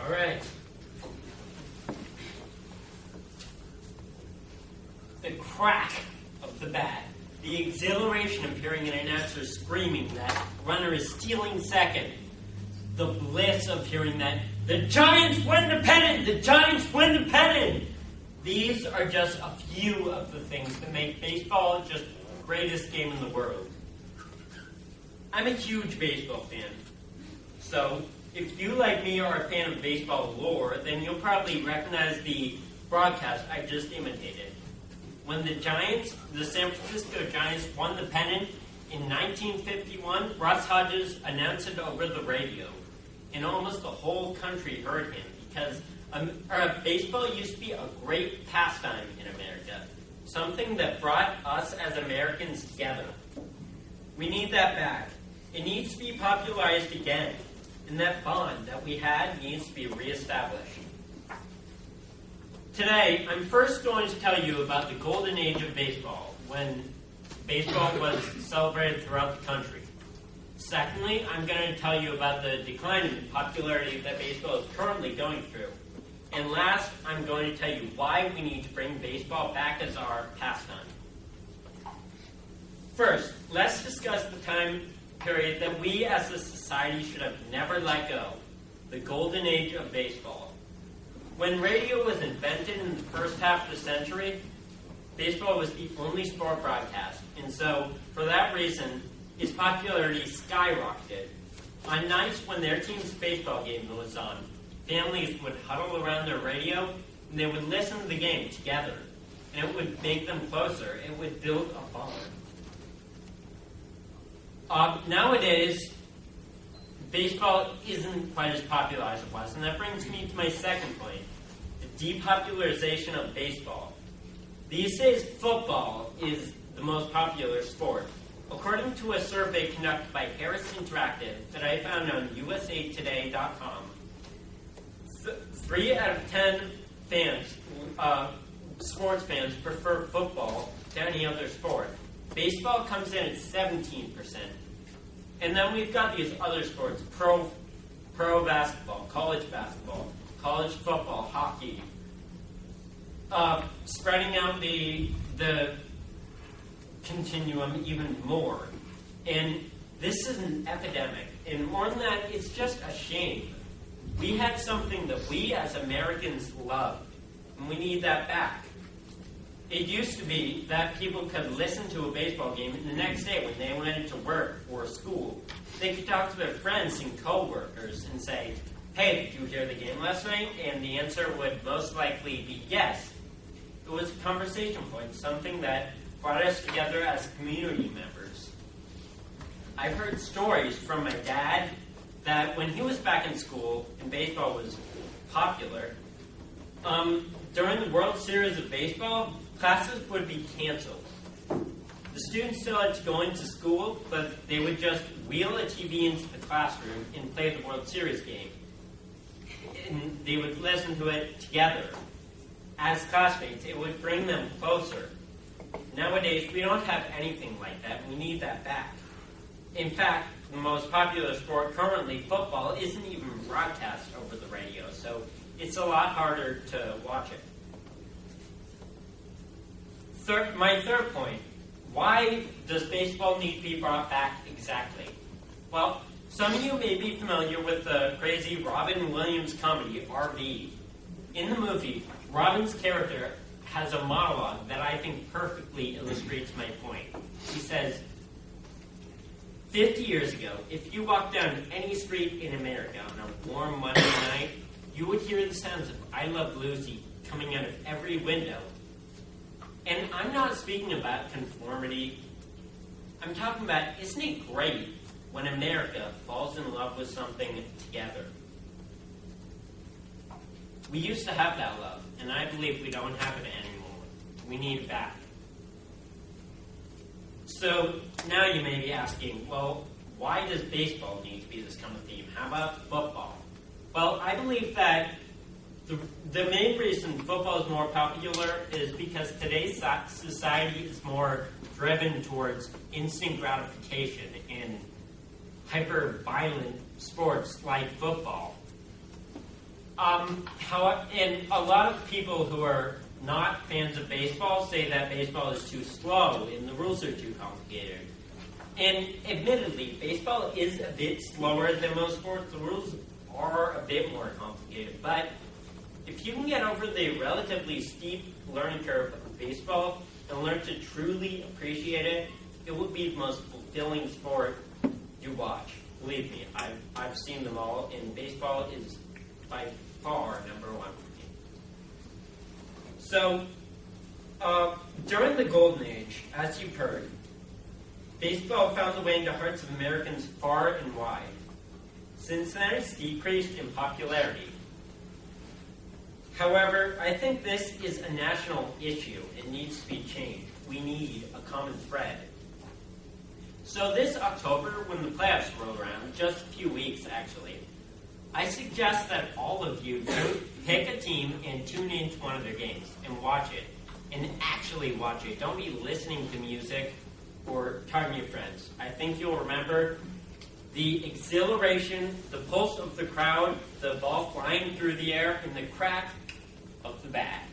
All right. The crack of the bat, the exhilaration of hearing an announcer screaming that runner is stealing second, the bliss of hearing that the Giants win the pennant, the Giants win the pennant. These are just a few of the things that make baseball just the greatest game in the world. I'm a huge baseball fan, so if you, like me, are a fan of baseball lore, then you'll probably recognize the broadcast I just imitated. When the San Francisco Giants, won the pennant in 1951, Russ Hodges announced it over the radio, and almost the whole country heard him because baseball used to be a great pastime in America, something that brought us as Americans together. We need that back. It needs to be popularized again, and that bond that we had needs to be reestablished. Today, I'm first going to tell you about the golden age of baseball, when baseball was celebrated throughout the country. Secondly, I'm going to tell you about the decline in popularity that baseball is currently going through. And last, I'm going to tell you why we need to bring baseball back as our pastime. First, let's discuss the time period that we as a society should have never let go, the golden age of baseball. When radio was invented in the first half of the century, baseball was the only sport broadcast, and so, for that reason, its popularity skyrocketed. On nights when their team's baseball game was on, families would huddle around their radio, and they would listen to the game together, and it would make them closer. It would build a bond. Nowadays, baseball isn't quite as popular as it was, and that brings me to my second point, the depopularization of baseball. These days, football is the most popular sport. According to a survey conducted by Harris Interactive that I found on usatoday.com, 3 out of 10 fans, sports fans, prefer football to any other sport. Baseball comes in at 17%. And then we've got these other sports, pro basketball, college football, hockey, spreading out the continuum even more. And this is an epidemic. And more than that, it's just a shame. We had something that we as Americans loved, and we need that back. It used to be that people could listen to a baseball game, and the next day when they went to work or school, they could talk to their friends and coworkers and say, hey, did you hear the game last night? And the answer would most likely be yes. It was a conversation point, something that brought us together as community members. I've heard stories from my dad that when he was back in school and baseball was popular, during the World Series of Baseball, classes would be canceled. The students still had to go into school, but they would just wheel a TV into the classroom and play the World Series game. And they would listen to it together. As classmates, it would bring them closer. Nowadays, we don't have anything like that. We need that back. In fact, the most popular sport currently, football, isn't even broadcast over the radio, so it's a lot harder to watch it. My third point, why does baseball need to be brought back exactly? Well, some of you may be familiar with the crazy Robin Williams comedy, RV. In the movie, Robin's character has a monologue that I think perfectly illustrates my point. He says, 50 years ago, if you walked down any street in America on a warm Monday night, you would hear the sounds of I Love Lucy coming out of every window. And I'm not speaking about conformity. I'm talking about, isn't it great when America falls in love with something together? We used to have that love, and I believe we don't have it anymore. We need it back. So now you may be asking, well, why does baseball need to be this kind of theme? How about football? Well, I believe that the main reason football is more popular is because today's society is more driven towards instant gratification and hyper-violent sports like football. And a lot of people who are not fans of baseball say that baseball is too slow and the rules are too complicated. And admittedly, baseball is a bit slower than most sports. The rules are a bit more complicated. But if you can get over the relatively steep learning curve of baseball and learn to truly appreciate it, it will be the most fulfilling sport you watch. Believe me, I've seen them all, and baseball is by far number one for me. So, during the Golden Age, as you've heard, baseball found a way into hearts of Americans far and wide. Since then, it's decreased in popularity. However, I think this is a national issue. It needs to be changed. We need a common thread. So this October, when the playoffs roll around, just a few weeks actually, I suggest that all of you pick a team and tune into one of their games and watch it. And actually watch it. Don't be listening to music or talking to your friends. I think you'll remember the exhilaration, the pulse of the crowd, the ball flying through the air, and the crack of the bat.